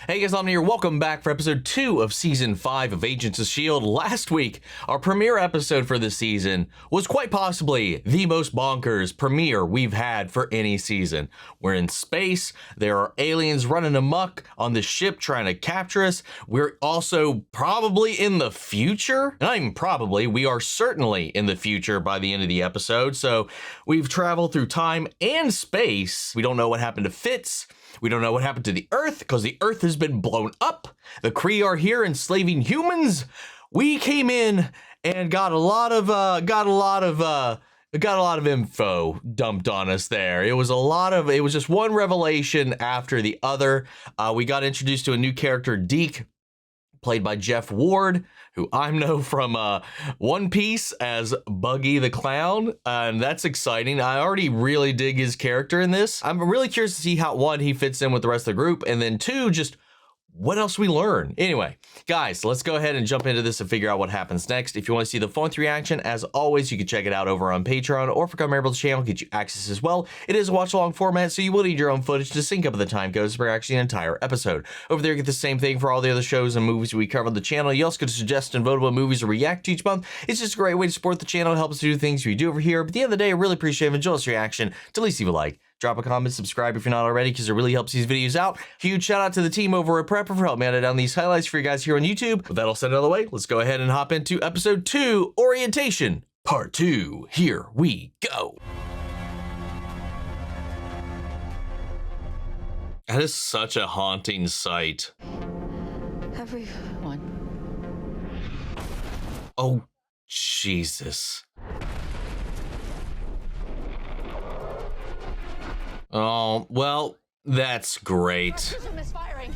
Hey guys, I'm here. Welcome back for episode 2 of season 5 of Agents of S.H.I.E.L.D. Last week, our premiere episode for this season was quite possibly the most bonkers premiere we've had for any season. We're in space, there are aliens running amok on the ship trying to capture us. We're also probably in the future. Not even probably, we are certainly in the future by the end of the episode. So we've traveled through time and space. We don't know what happened to Fitz. We don't know what happened to the Earth because the Earth has been blown up. The Kree are here enslaving humans. We came in and got a lot of info dumped on us there. It was just one revelation after the other. We got introduced to a new character, Deke, played by Jeff Ward, who I know from One Piece as Buggy the Clown, and that's exciting. I already really dig his character in this. I'm really curious to see how, one, he fits in with the rest of the group, and then two, just what else we learn. Anyway, guys, let's go ahead and jump into this and figure out what happens next. If you want to see the full-length reaction, as always, you can check it out over on Patreon, or if you become a member of the channel, get you access as well. It is a watch-along format, so you will need your own footage to sync up with the time codes for actually an entire episode. Over there, you get the same thing for all the other shows and movies we cover on the channel. You also get to suggest and vote what movies to react to each month. It's just a great way to support the channel and help us do things we do over here. But at the end of the day, I really appreciate it. Enjoy this reaction. To at least leave a like. Drop a comment, subscribe if you're not already, because it really helps these videos out. Huge shout out to the team over at Prepper for helping me edit down these highlights for you guys here on YouTube. With that all said out of the way, let's go ahead and hop into episode 2, Orientation, Part 2. Here we go. That is such a haunting sight. Everyone. Oh, Jesus. Oh, well, that's great. System is firing.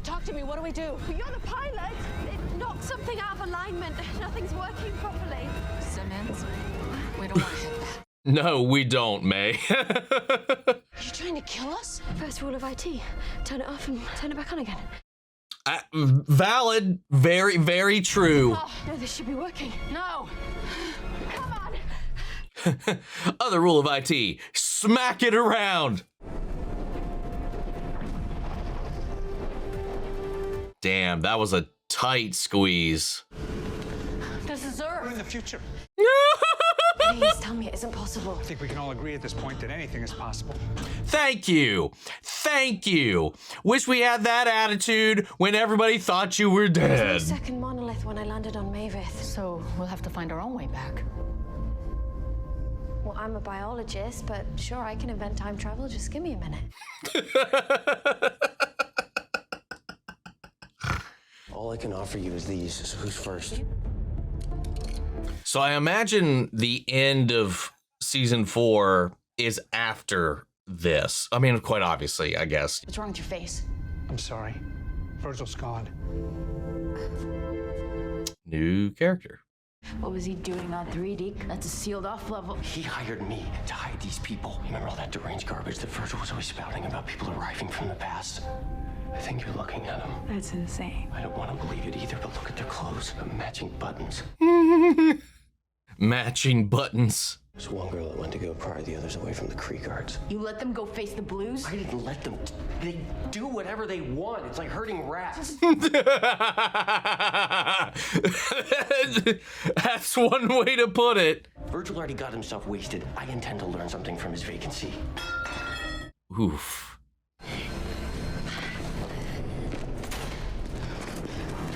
Talk to me, what do we do? You're the pilot. It knocked something out of alignment. Nothing's working properly. Simmons, we don't want to hit that. No, we don't, May. Are you trying to kill us? First rule of IT. Turn it off and turn it back on again. Valid. Very, very true. Oh, no, this should be working. No. Come on. Other rule of IT, smack it around. Damn, that was a tight squeeze. This is Earth. We're in the future. Please tell me it isn't possible. I think we can all agree at this point that anything is possible. Thank you. Thank you. Wish we had that attitude when everybody thought you were There's dead. no second monolith when I landed on Mavith. So we'll have to find our own way back. Well, I'm a biologist, but sure, I can invent time travel. Just give me a minute. All I can offer you is these, so who's first? So I imagine the end of season 4 is after this. I mean, quite obviously, I guess. What's wrong with your face? I'm sorry. Virgil's gone. New character. What was he doing on 3, Deke? That's a sealed off level. He hired me to hide these people. You remember all that deranged garbage that Virgil was always spouting about people arriving from the past? I think you're looking at them. That's insane. I don't want to believe it either, but look at their clothes. The matching buttons. Matching buttons. There's one girl that went to go pry the others away from the Kree guards. You let them go face the Blues? I didn't let them. They do whatever they want. It's like herding rats. That's one way to put it. Virgil already got himself wasted. I intend to learn something from his vacancy. Oof.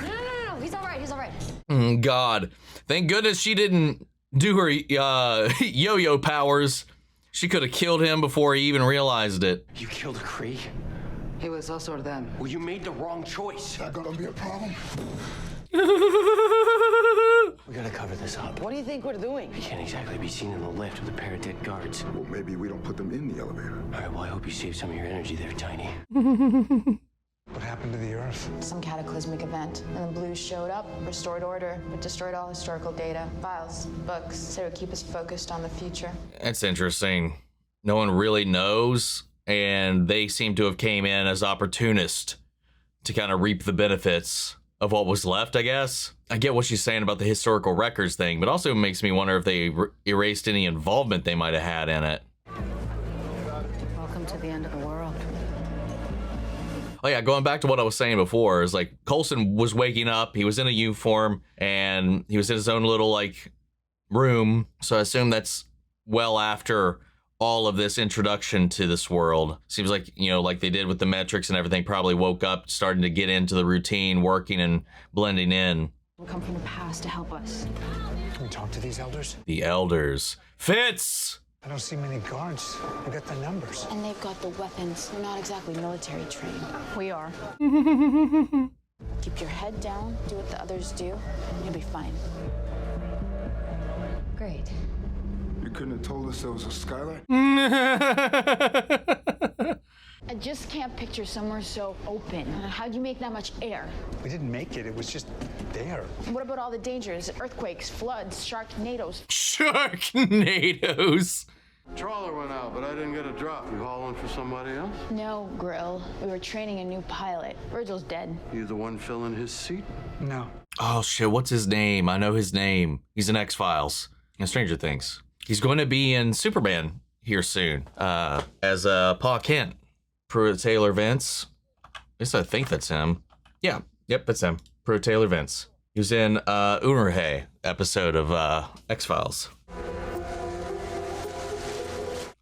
No. He's all right. He's all right. God. Thank goodness she didn't do her yo-yo powers. She could have killed him before he even realized it. You killed a Kree? It was also them. Well, you made the wrong choice. That gonna be a problem? We gotta cover this up. What do you think we're doing? I can't exactly be seen in the lift with a pair of dead guards. Well, maybe we don't put them in the elevator. All right, well, I hope you save some of your energy there, Tiny. What happened to the Earth? Some cataclysmic event, and the Blues showed up, restored order, but destroyed all historical data, files, books, so to keep us focused on the future. That's interesting. No one really knows, and they seem to have came in as opportunists to kind of reap the benefits of what was left, I guess. I get what she's saying about the historical records thing, but also makes me wonder if they erased any involvement they might have had in it. Welcome to the end of the world. Oh yeah, going back to what I was saying before, is like Coulson was waking up, he was in a uniform, and he was in his own little like room. So I assume that's well after all of this introduction to this world. Seems like, you know, like they did with the metrics and everything, probably woke up, starting to get into the routine, working and blending in. We'll come from the past to help us. Can we talk to these elders? The elders. Fitz! I don't see many guards. They got the numbers. And they've got the weapons. They're not exactly military trained. We are. Keep your head down, do what the others do, and you'll be fine. Great. You couldn't have told us there was a skylight? I just can't picture somewhere so open. How'd you make that much air? We didn't make it. It was just there. What about all the dangers? Earthquakes, floods, sharknadoes. Sharknadoes! Trawler went out, but I didn't get a drop. You hauling for somebody else? No, Grill. We were training a new pilot. Virgil's dead. You the one filling his seat? No. Oh shit, what's his name? I know his name. He's in X-Files and Stranger Things. He's going to be in Superman here soon, as Pa Kent. Pruitt Taylor Vince. At least I think that's him. Yeah, yep, that's him. Pruitt Taylor Vince. He was in Unruhe episode of X-Files.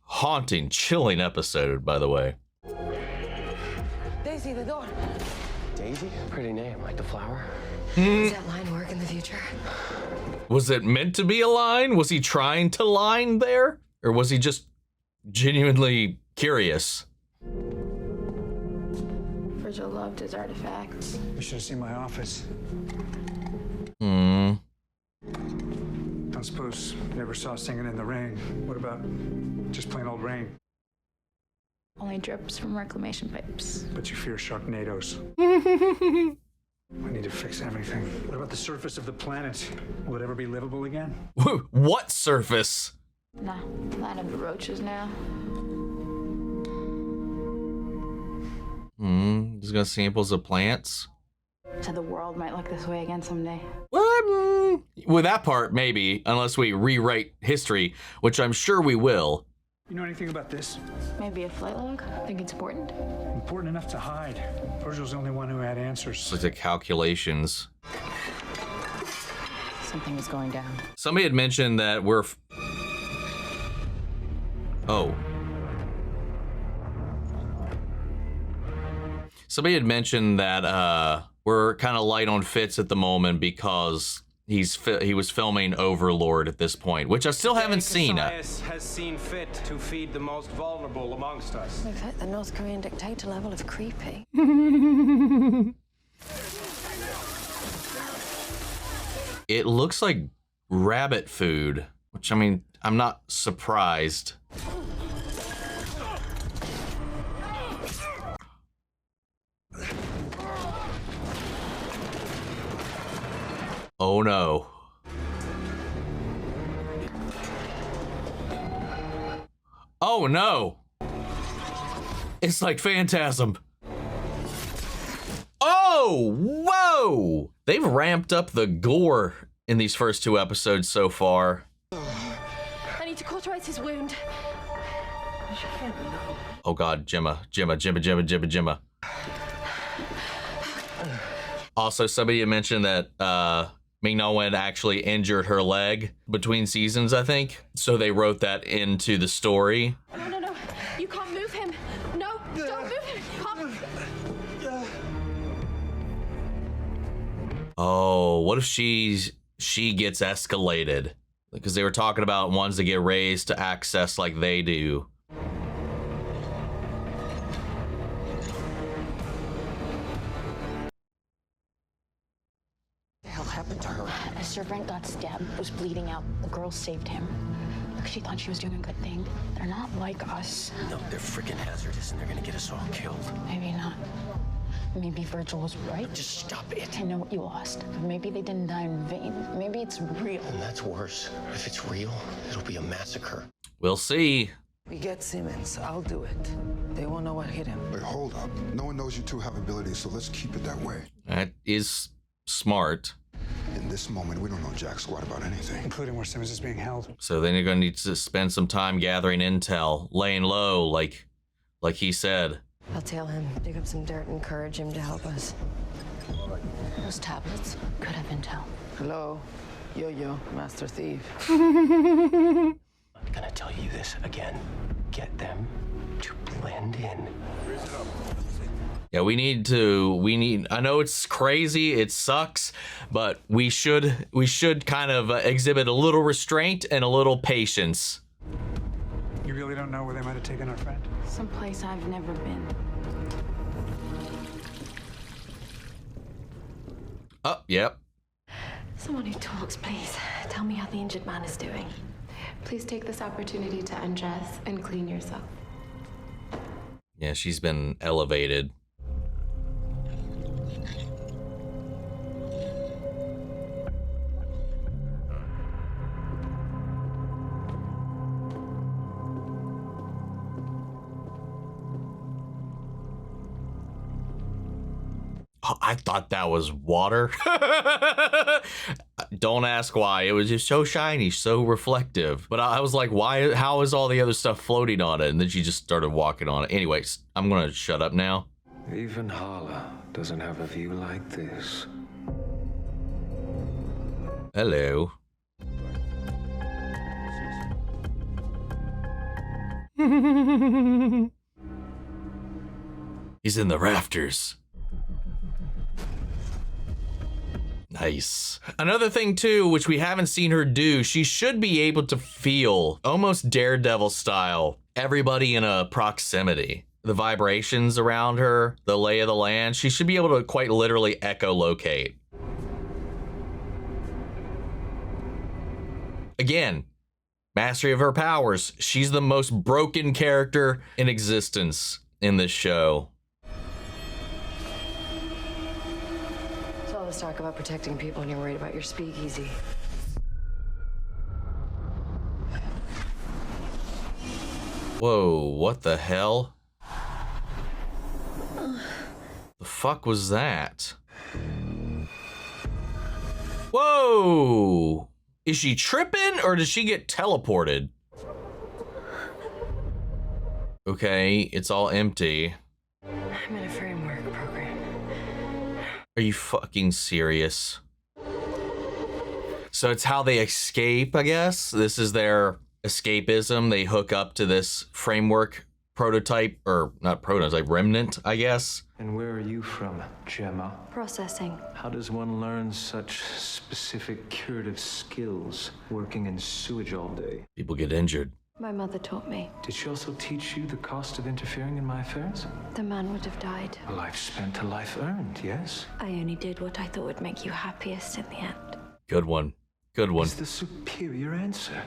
Haunting, chilling episode, by the way. Daisy, the door. Daisy? Pretty name, like the flower. Does that line work in the future? Was it meant to be a line? Was he trying to line there? Or was he just genuinely curious? Virgil loved his artifacts. You should have seen my office. Hmm. Don't suppose you never saw Singing in the Rain. What about just plain old rain? Only drips from reclamation pipes. But you fear sharknadoes. We need to fix everything. What about the surface of the planet? Will it ever be livable again? What surface? Nah, land of the roaches now. Just got samples of plants. So the world might look this way again someday. Well, with that part, maybe, unless we rewrite history, which I'm sure we will. You know anything about this? Maybe a flight log? Think it's important? Important enough to hide. Virgil's the only one who had answers. It's like calculations. Something is going down. Somebody had mentioned that we're... Oh. Somebody had mentioned that we're kind of light on Fitz at the moment because he was filming Overlord at this point, which I still haven't seen. Has seen fit to feed the most vulnerable amongst us. We've hit the North Korean dictator level of creepy. It looks like rabbit food, which, I mean, I'm not surprised. Oh no. Oh no. It's like Phantasm. Oh, whoa. They've ramped up the gore in these first two episodes so far. I need to cauterize his wound. Oh God, Jemma. Also, somebody had mentioned that Ming-Na actually injured her leg between seasons, I think. So they wrote that into the story. No. You can't move him. No, don't move him. Come. Oh, what if she gets escalated? Because they were talking about ones that get raised to access like they do. What the hell happened to her? A servant got stabbed, was bleeding out. The girl saved him. Because she thought she was doing a good thing. They're not like us. No, they're freaking hazardous and they're gonna get us all killed. Maybe not. Maybe Virgil was right. Just stop it. I know what you lost. Maybe they didn't die in vain. Maybe it's real. And that's worse. If it's real, it'll be a massacre. We'll see. We get Simmons. I'll do it. They won't know what hit him. Wait, hold up. No one knows you two have abilities, so let's keep it that way. That is smart. In this moment, we don't know jack squat about anything. Including where Simmons is being held. So then you're going to need to spend some time gathering intel, laying low, like he said. I'll tell him, dig up some dirt, and encourage him to help us. Those tablets could have intel. Hello, Yo-Yo, Master Thief. I'm gonna tell you this again. Get them to blend in. Yeah, we need, I know it's crazy, it sucks, but we should kind of exhibit a little restraint and a little patience. You really don't know where they might have taken our friend? Someplace I've never been. Oh, yep. Someone who talks, please. Tell me how the injured man is doing. Please take this opportunity to undress and clean yourself. Yeah, she's been elevated. Oh, I thought that was water. Don't ask why. It was just so shiny, so reflective. But I was like, why? How is all the other stuff floating on it? And then she just started walking on it. Anyways, I'm gonna shut up now. Even Hala doesn't have a view like this. Hello. He's in the rafters. Nice. Another thing too, which we haven't seen her do, she should be able to feel, almost Daredevil style, everybody in a proximity. The vibrations around her, the lay of the land, she should be able to quite literally echolocate. Again, mastery of her powers. She's the most broken character in existence in this show. So all this talk about protecting people and you're worried about your speakeasy. Whoa, what the hell? The fuck was that? Whoa! Is she tripping or does she get teleported? Okay, it's all empty. I'm in a framework program. Are you fucking serious? So it's how they escape, I guess? This is their escapism. They hook up to this framework prototype, or not prototype, remnant, I guess. And where are you from, Jemma? Processing. How does one learn such specific curative skills working in sewage all day? People get injured. My mother taught me. Did she also teach you the cost of interfering in my affairs? The man would have died. A life spent, a life earned, yes? I only did what I thought would make you happiest in the end. Good one. Good one. It's the superior answer.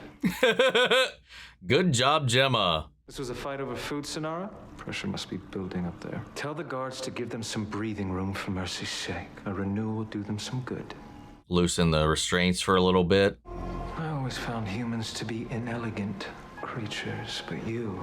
Good job, Jemma. This was a fight over food, Sonara? Pressure must be building up there. Tell the guards to give them some breathing room for mercy's sake. A renewal will do them some good. Loosen the restraints for a little bit. I always found humans to be inelegant creatures, but you...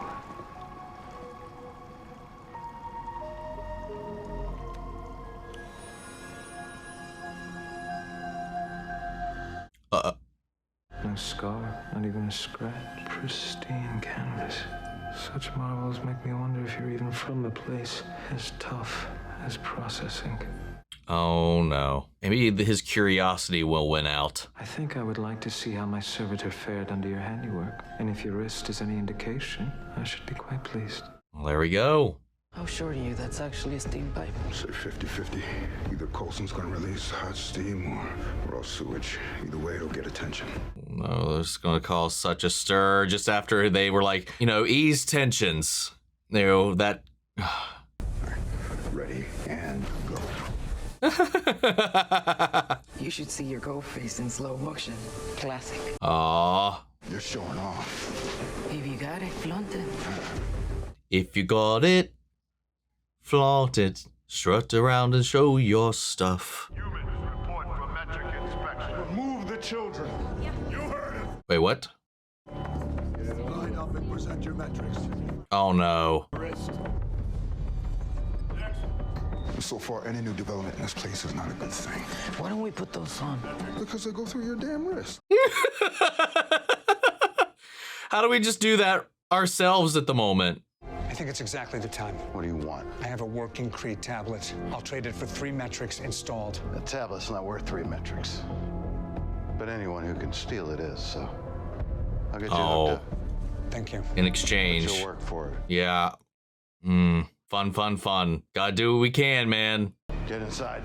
No scar, not even a scratch. Pristine canvas. Such marvels make me wonder if you're even from a place as tough as processing. Oh no. Maybe his curiosity will win out. I think I would like to see how my servitor fared under your handiwork. And if your wrist is any indication, I should be quite pleased. Well, there we go. How sure are you that's actually a steam pipe? Say 50-50. Either Coulson's gonna release hot steam or raw sewage. Either way, it'll get attention. No, this is gonna cause such a stir just after they were like, ease tensions. That... Ready and go. You should see your go face in slow motion. Classic. Aww. You're showing off. If you got it, flaunt it. If you got it, flaunt it. Strut around and show your stuff. Humans report for metric inspection. Remove the children. You heard him. Wait, what? Line up and present your metrics. Oh no. So far, any new development in this place is not a good thing. Why don't we put those on? Because they go through your damn wrist. How do we just do that ourselves at the moment? It think it's exactly the time. What do you want? I have a working Creed tablet. I'll trade it for 3 metrics installed. The tablet's not worth 3 metrics. But anyone who can steal it is, so I'll get you hooked up. Thank you. In exchange. But you'll work for it. Yeah. Fun. Gotta do what we can, man. Get inside.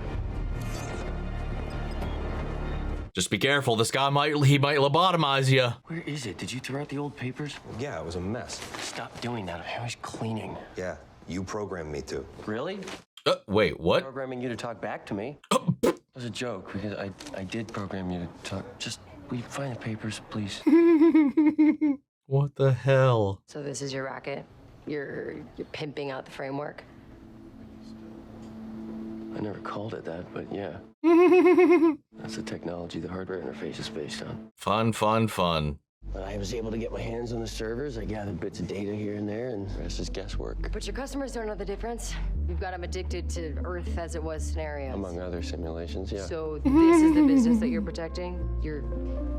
Just be careful. This guy might lobotomize you. Where is it? Did you throw out the old papers? Yeah, it was a mess. Stop doing that. I'm always cleaning. Yeah, you programmed me to. Really? Wait, what? Programming you to talk back to me. It was a joke because I did program you to talk. Just, will you find the papers, please? What the hell? So this is your racket? You're pimping out the framework? I never called it that, but yeah. That's the technology the hardware interface is based on. Fun. When I was able to get my hands on the servers, I gathered bits of data here and there, and the rest is guesswork. But your customers don't know the difference. You've got them addicted to Earth as it was scenarios. Among other simulations, yeah. So this is the business that you're protecting? Your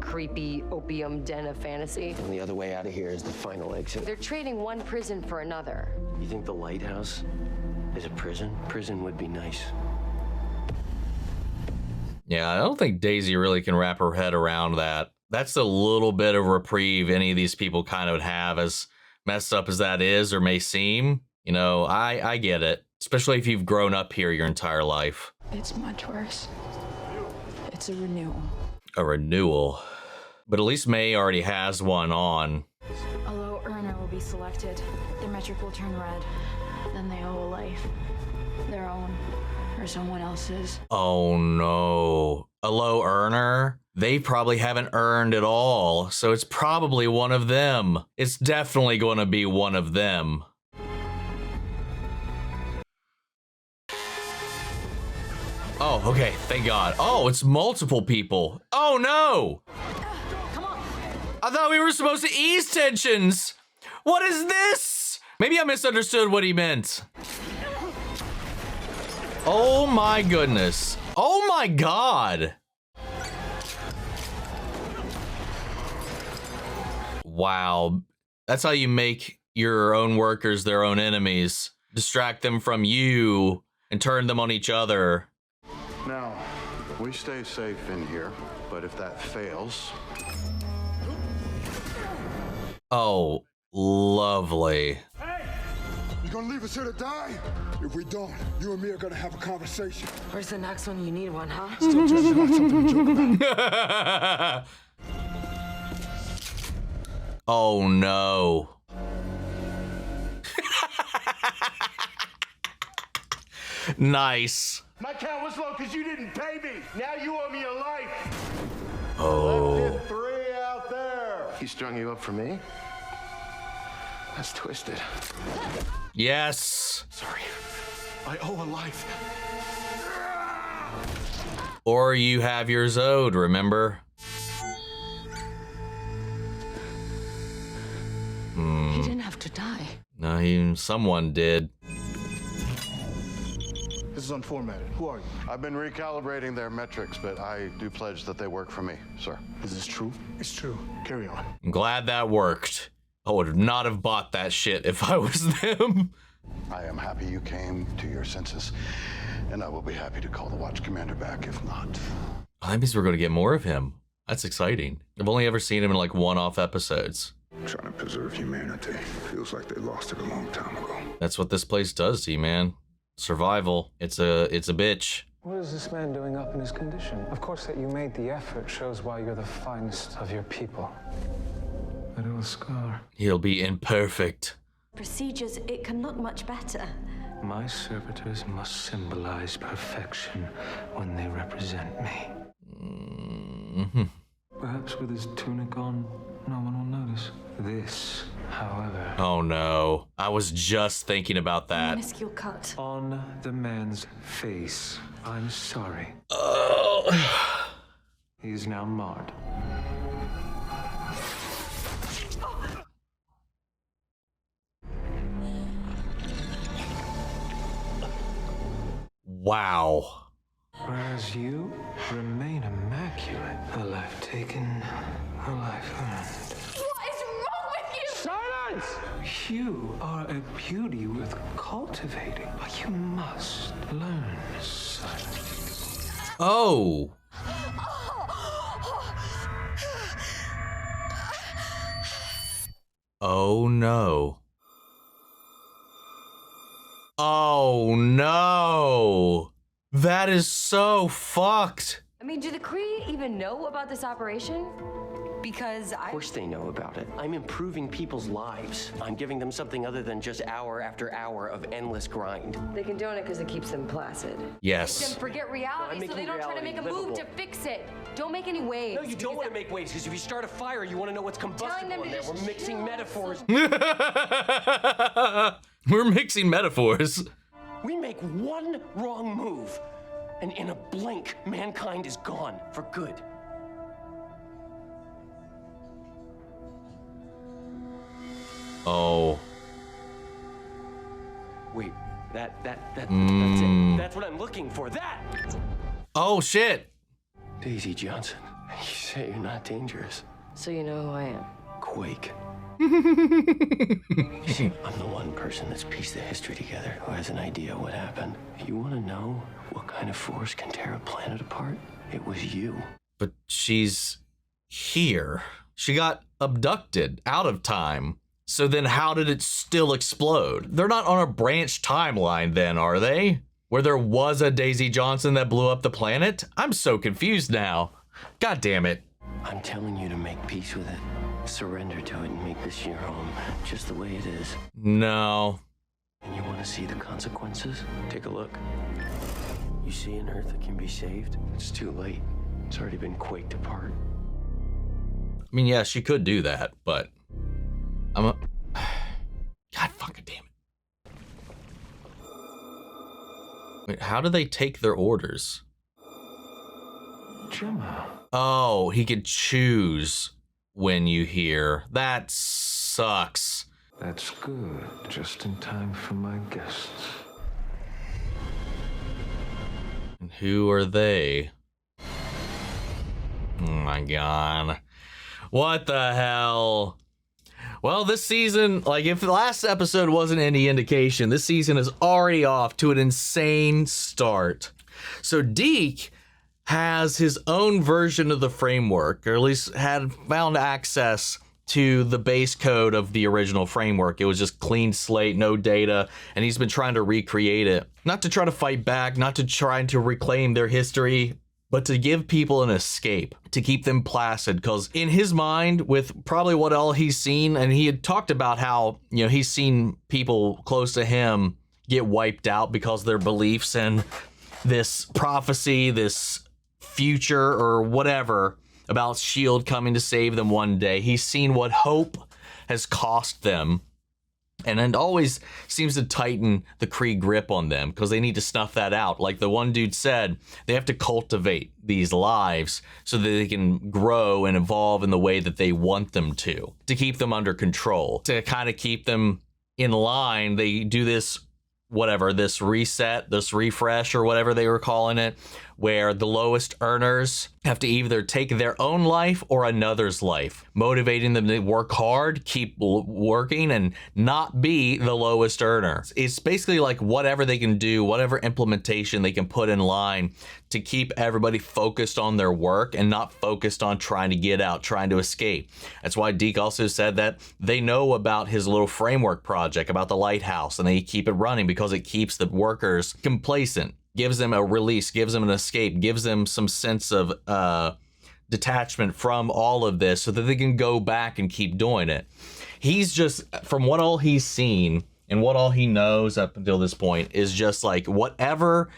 creepy opium den of fantasy? And the other way out of here is the final exit. They're trading one prison for another. You think the lighthouse is a prison? Prison would be nice. Yeah, I don't think Daisy really can wrap her head around that. That's a little bit of reprieve any of these people kind of would have, as messed up as that is or may seem. You know, I get it, especially if you've grown up here your entire life. It's much worse. It's a renewal. A renewal. But at least May already has one on. A low earner will be selected. Their metric will turn red. Then they owe a life. Their own. Or someone else's. Oh no. A low earner? They probably haven't earned at all, so it's probably one of them. It's definitely going to be one of them. Oh, okay, thank God. Oh, it's multiple people. Oh no! Come on. I thought we were supposed to ease tensions. What is this? Maybe I misunderstood what he meant. Oh my goodness. Oh my God. Wow. That's how you make your own workers their own enemies. Distract them from you and turn them on each other. Now, we stay safe in here, but if that fails... Oh, lovely. Hey! You gonna leave us here to die? If we don't, you and me are gonna have a conversation. Where's the next one? You need one, huh? Still just like something to joke about. Oh no. Nice. My count was low because you didn't pay me. Now you owe me a life. Oh. Left it 3 out there. He strung you up for me? That's twisted. Yes. Sorry. I owe a life. Or you have yours owed, remember? He didn't have to die. No, someone did. This is unformatted. Who are you? I've been recalibrating their metrics, but I do pledge that they work for me, sir. Is this true? It's true. Carry on. I'm glad that worked. I would not have bought that shit if I was them. I am happy you came to your senses, and I will be happy to call the watch commander back if not. Oh, that means we're going to get more of him. That's exciting. I've only ever seen him in like one-off episodes. Trying to preserve humanity. Feels like they lost it a long time ago. That's what this place does to you, man. Survival. It's a bitch. What is this man doing up in his condition? Of course, that you made the effort shows why you're the finest of your people. But it was Scar. He'll be imperfect. Procedures, it can look much better. My servitors must symbolize perfection when they represent me. Mm-hmm. Perhaps with his tunic on, no one will notice. This, however... Oh no. I was just thinking about that. Minuscule cut. On the man's face. I'm sorry. Oh. He is now marred. Wow. Whereas you remain immaculate. A life taken, a life earned. What is wrong with you? Silence! was. You are a beauty worth cultivating, but you must learn silence. Oh. Oh no. Oh no. That is so fucked. I mean, do the Kree even know about this operation? Because Of course they know about it. I'm improving people's lives. I'm giving them something other than just hour after hour of endless grind. They can do it because it keeps them placid. Yes. Then forget reality so they don't try to make a move to fix it. Don't make any waves. No, you don't want to make waves, because if you start a fire, you want to know what's combustible in there. We're mixing metaphors. We're mixing metaphors. We make one wrong move, and in a blink, mankind is gone for good. Oh. Wait, that's it. That's what I'm looking for. That! Oh, shit. Daisy Johnson, you say you're not dangerous. So you know who I am. Quake. You see, I'm the one person that's pieced the history together who has an idea what happened. You want to know what kind of force can tear a planet apart? It was you. But she's here. She got abducted out of time. So then how did it still explode? They're not on a branch timeline then, are they? Where there was a Daisy Johnson that blew up the planet? I'm so confused now. God damn it. I'm telling you to make peace with it. Surrender to it and make this your home, just the way it is. No. And you want to see the consequences? Take a look. You see an Earth that can be saved? It's too late. It's already been quaked apart. I mean, yeah, she could do that, but God fucking damn it. Wait, how do they take their orders? Jemma. Oh, he could choose when you hear. That sucks. That's good. Just in time for my guests. And who are they? Oh my god. What the hell? Well, this season, like if the last episode wasn't any indication, this season is already off to an insane start. So Deke has his own version of the framework, or at least had found access to the base code of the original framework. It was just clean slate, no data, and he's been trying to recreate it. Not to try to fight back, not to try to reclaim their history, but to give people an escape, to keep them placid. Because in his mind, with probably what all he's seen, and he had talked about how, you know, he's seen people close to him get wiped out because of their beliefs and this prophecy, this future or whatever about S.H.I.E.L.D. coming to save them one day. He's seen what hope has cost them. And it always seems to tighten the Kree grip on them because they need to snuff that out. Like the one dude said, they have to cultivate these lives so that they can grow and evolve in the way that they want them to keep them under control, to kind of keep them in line. They do this, whatever, this reset, this refresh or whatever they were calling it, where the lowest earners have to either take their own life or another's life, motivating them to work hard, keep working, and not be the lowest earner. It's basically like whatever they can do, whatever implementation they can put in line to keep everybody focused on their work and not focused on trying to get out, trying to escape. That's why Deke also said that they know about his little framework project about the lighthouse, and they keep it running because it keeps the workers complacent, gives them a release, gives them an escape, gives them some sense of detachment from all of this so that they can go back and keep doing it. He's just, from what all he's seen and what all he knows up until this point, is just like whatever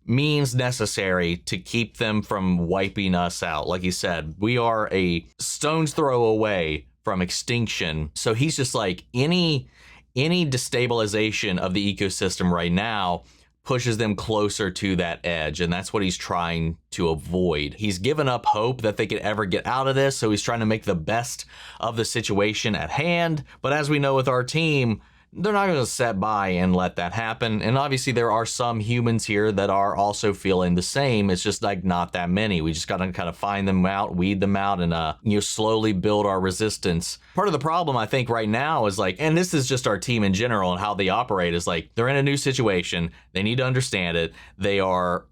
means necessary to keep them from wiping us out. Like he said, we are a stone's throw away from extinction. So he's just like, any destabilization of the ecosystem right now pushes them closer to that edge, and that's what he's trying to avoid. He's given up hope that they could ever get out of this, so he's trying to make the best of the situation at hand. But as we know with our team, they're not going to sit by and let that happen. And obviously there are some humans here that are also feeling the same. It's just like not that many. We just got to kind of find them out, weed them out, and slowly build our resistance. Part of the problem I think right now is like, and this is just our team in general and how they operate, is like they're in a new situation. They need to understand it. They are,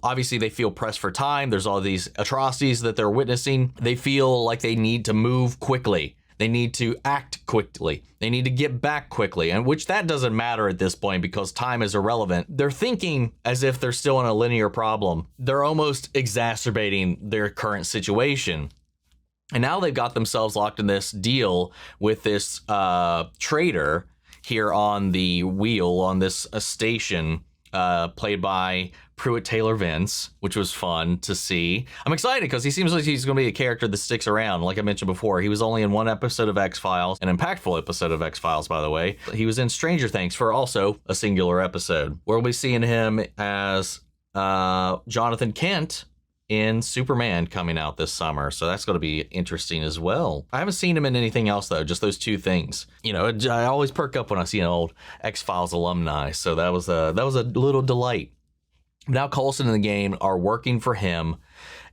obviously they feel pressed for time. There's all these atrocities that they're witnessing. They feel like they need to move quickly. They need to act quickly. They need to get back quickly, and which that doesn't matter at this point because time is irrelevant. They're thinking as if they're still in a linear problem. They're almost exacerbating their current situation. And now they've got themselves locked in this deal with this traitor here on the wheel on this station, played by Pruitt Taylor Vince, which was fun to see. I'm excited because he seems like he's going to be a character that sticks around. Like I mentioned before, he was only in one episode of X-Files, an impactful episode of X-Files, by the way. He was in Stranger Things for also a singular episode. We'll be seeing him as Jonathan Kent in Superman coming out this summer, so that's going to be interesting as well. I haven't seen him in anything else though, just those two things. I always perk up when I see an old X-Files alumni, so that was a little delight. Now Coulson and the game are working for him,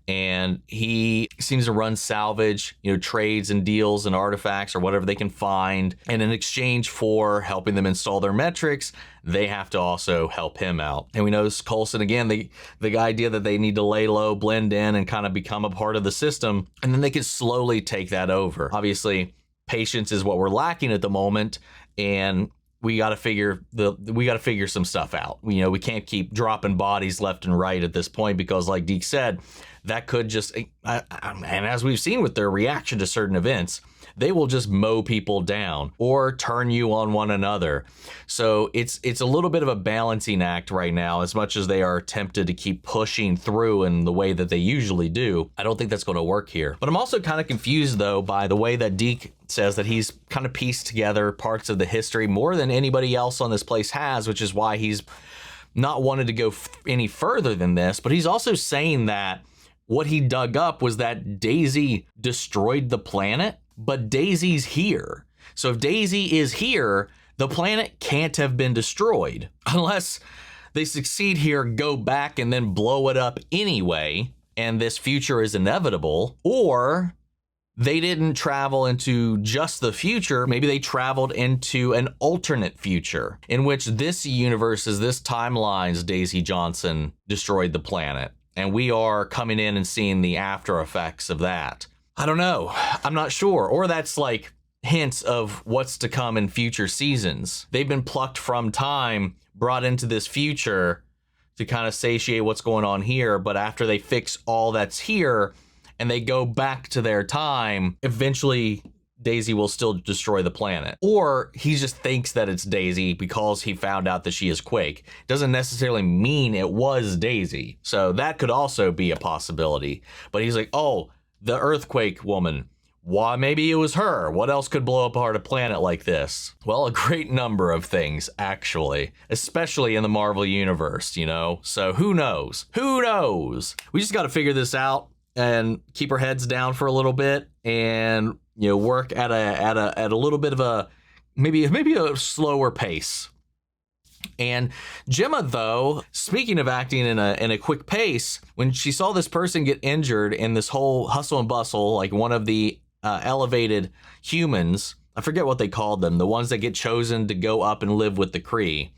and he seems to run salvage, trades and deals and artifacts or whatever they can find. And in exchange for helping them install their metrics, they have to also help him out. And we know Coulson, again, the idea that they need to lay low, blend in, and kind of become a part of the system, and then they can slowly take that over. Obviously, patience is what we're lacking at the moment, and we got to figure some stuff out. We can't keep dropping bodies left and right at this point because, like Deke said, that could just, and as we've seen with their reaction to certain events, they will just mow people down or turn you on one another. So it's a little bit of a balancing act right now, as much as they are tempted to keep pushing through in the way that they usually do. I don't think that's going to work here. But I'm also kind of confused, though, by the way that Deke says that he's kind of pieced together parts of the history more than anybody else on this place has, which is why he's not wanted to go any further than this. But he's also saying that what he dug up was that Daisy destroyed the planet, but Daisy's here. So if Daisy is here, the planet can't have been destroyed unless they succeed here, go back and then blow it up anyway, and this future is inevitable. Or they didn't travel into just the future. Maybe they traveled into an alternate future in which this universe's, this timeline's Daisy Johnson destroyed the planet. And we are coming in and seeing the after effects of that. I don't know. I'm not sure. Or that's like hints of what's to come in future seasons. They've been plucked from time, brought into this future to kind of satiate what's going on here. But after they fix all that's here and they go back to their time, eventually Daisy will still destroy the planet. Or he just thinks that it's Daisy because he found out that she is Quake. Doesn't necessarily mean it was Daisy. So that could also be a possibility. But he's like, oh, the earthquake woman. Why, maybe it was her. What else could blow apart a planet like this? Well, a great number of things, actually, especially in the Marvel universe, So who knows? Who knows? We just got to figure this out and keep our heads down for a little bit and work at a little bit of a maybe a slower pace. And Jemma, though, speaking of acting in a quick pace, when she saw this person get injured in this whole hustle and bustle, like one of the elevated humans, I forget what they called them, the ones that get chosen to go up and live with the Kree.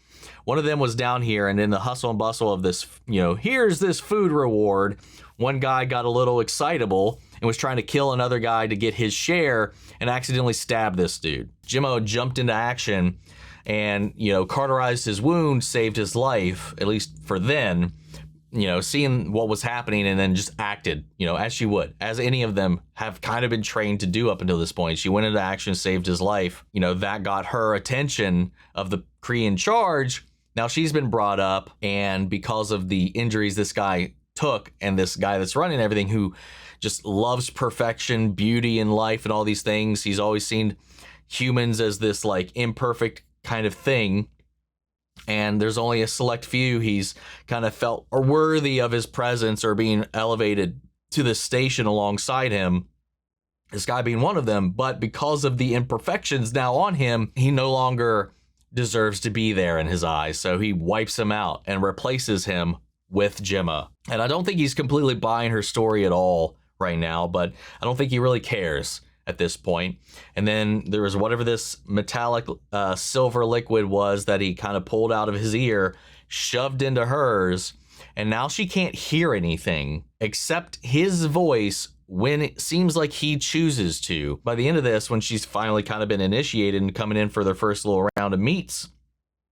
One of them was down here, and in the hustle and bustle of this, here's this food reward, one guy got a little excitable and was trying to kill another guy to get his share and accidentally stabbed this dude. Jemma jumped into action and, cauterized his wound, saved his life, at least for then, seeing what was happening, and then just acted, as she would, as any of them have kind of been trained to do up until this point. She went into action, saved his life. That got her attention of the Kree in charge. Now she's been brought up, and because of the injuries this guy took, and this guy that's running everything who just loves perfection, beauty in life, and all these things, he's always seen humans as this like imperfect kind of thing, and there's only a select few he's kind of felt are worthy of his presence or being elevated to the station alongside him. this guy being one of them, but because of the imperfections now on him, he no longer deserves to be there in his eyes. So he wipes him out and replaces him with Jemma. And I don't think he's completely buying her story at all right now, but I don't think he really cares at this point. And then there was whatever this metallic silver liquid was that he kind of pulled out of his ear, shoved into hers, and now she can't hear anything except his voice when it seems like he chooses to. By the end of this, when she's finally kind of been initiated and coming in for their first little round of meets,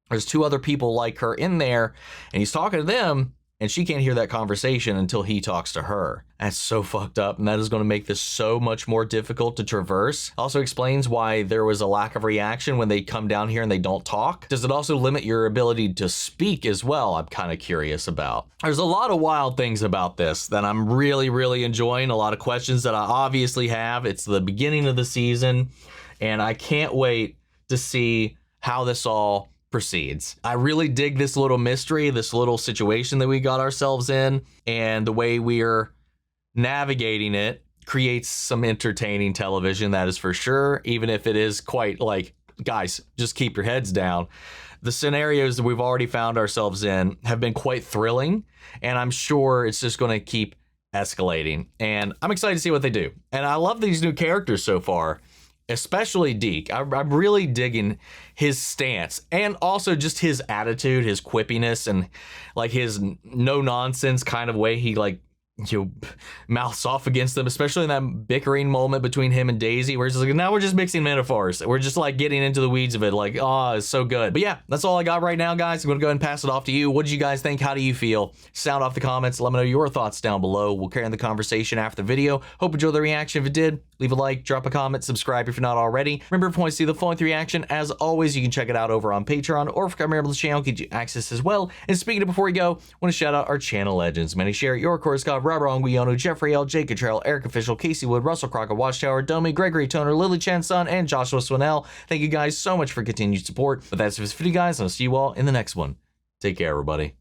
there's 2 other people like her in there, and he's talking to them, and she can't hear that conversation until he talks to her. That's so fucked up, and that is going to make this so much more difficult to traverse. Also explains why there was a lack of reaction when they come down here and they don't talk. Does it also limit your ability to speak as well? I'm kind of curious about. There's a lot of wild things about this that I'm really, really enjoying. A lot of questions that I obviously have. It's the beginning of the season, and I can't wait to see how this all proceeds. I really dig this little mystery, this little situation that we got ourselves in, and the way we're navigating it creates some entertaining television, that is for sure, even if it is quite like, guys, just keep your heads down. The scenarios that we've already found ourselves in have been quite thrilling, and I'm sure it's just going to keep escalating, and I'm excited to see what they do. And I love these new characters so far, especially Deke. I'm really digging his stance and also just his attitude, his quippiness, and like his no nonsense kind of way he like, you know, mouths off against them, especially in that bickering moment between him and Daisy, where it's like, now we're just mixing metaphors. We're just like getting into the weeds of it. Like, oh, it's so good. But yeah, that's all I got right now, guys. I'm going to go ahead and pass it off to you. What did you guys think? How do you feel? Sound off the comments. Let me know your thoughts down below. We'll carry on the conversation after the video. Hope you enjoyed the reaction. If you did, leave a like, drop a comment, subscribe if you're not already. Remember, if you want to see the full-length reaction, as always, you can check it out over on Patreon, or if you become a member of the channel, get you access as well. And speaking of before we go, I want to shout out our channel legends. Manny Share, Your Course God, Robert Onguiono, Jeffrey L, Jake Cottrell, Eric Official, Casey Wood, Russell Crockett, Watchtower, Domi, Gregory Toner, Lily Chan's son, and Joshua Swinnell. Thank you guys so much for continued support. But that's it for this video, guys, and I'll see you all in the next one. Take care, everybody.